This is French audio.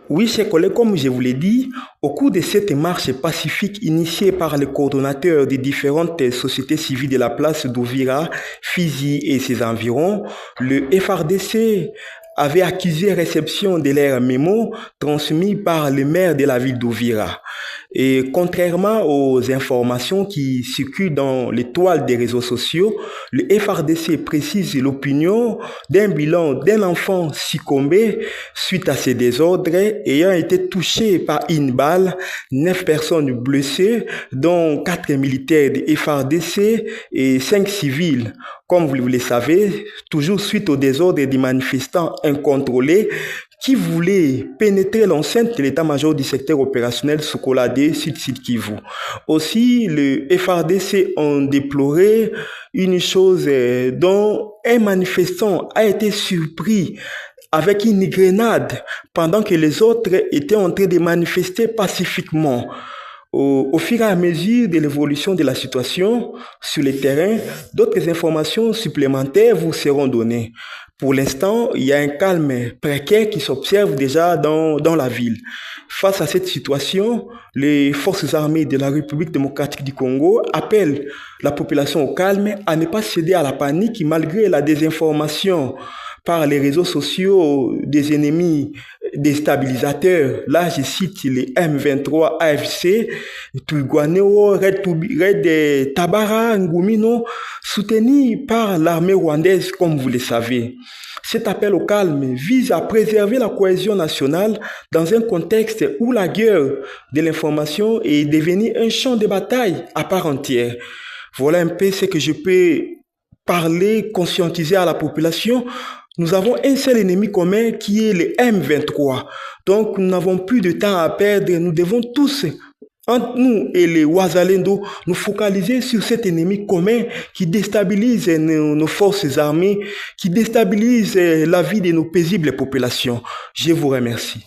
Oui, chers collègues, comme je vous l'ai dit, au cours de cette marche pacifique initiée par les coordonnateurs des différentes sociétés civiles de la place d'Ouvira, Fizi et ses environs, le FRDC avait accusé réception de leurs mémos transmis par le maire de la ville d'Ouvira. Et contrairement aux informations qui circulent dans les toiles des réseaux sociaux, le FRDC précise l'opinion d'un bilan d'un enfant succombé suite à ces désordres ayant été touché par une balle, 9 personnes blessées, dont 4 militaires de FRDC et 5 civils. Comme vous le savez, toujours suite aux désordres des manifestants incontrôlés qui voulaient pénétrer l'enceinte de l'état-major du secteur opérationnel Sokolade Sud Kivu. Aussi, le FRDC ont déploré une chose dont un manifestant a été surpris avec une grenade pendant que les autres étaient en train de manifester pacifiquement. Au fur et à mesure de l'évolution de la situation sur le terrain, d'autres informations supplémentaires vous seront données. Pour l'instant, il y a un calme précaire qui s'observe déjà dans la ville. Face à cette situation, les forces armées de la République démocratique du Congo appellent la population au calme, à ne pas céder à la panique malgré la désinformation par les réseaux sociaux des ennemis déstabilisateurs. Là, je cite les M23 AFC, Twirwaneho, Red Tabara, Ngumino, soutenus par l'armée rwandaise, comme vous le savez. Cet appel au calme vise à préserver la cohésion nationale dans un contexte où la guerre de l'information est devenue un champ de bataille à part entière. Voilà un peu ce que je peux parler, conscientiser à la population. Nous avons un seul ennemi commun qui est le M23. Donc, nous n'avons plus de temps à perdre. Nous devons tous, entre nous et les Ouazalendo, nous focaliser sur cet ennemi commun qui déstabilise nos forces armées, qui déstabilise la vie de nos paisibles populations. Je vous remercie.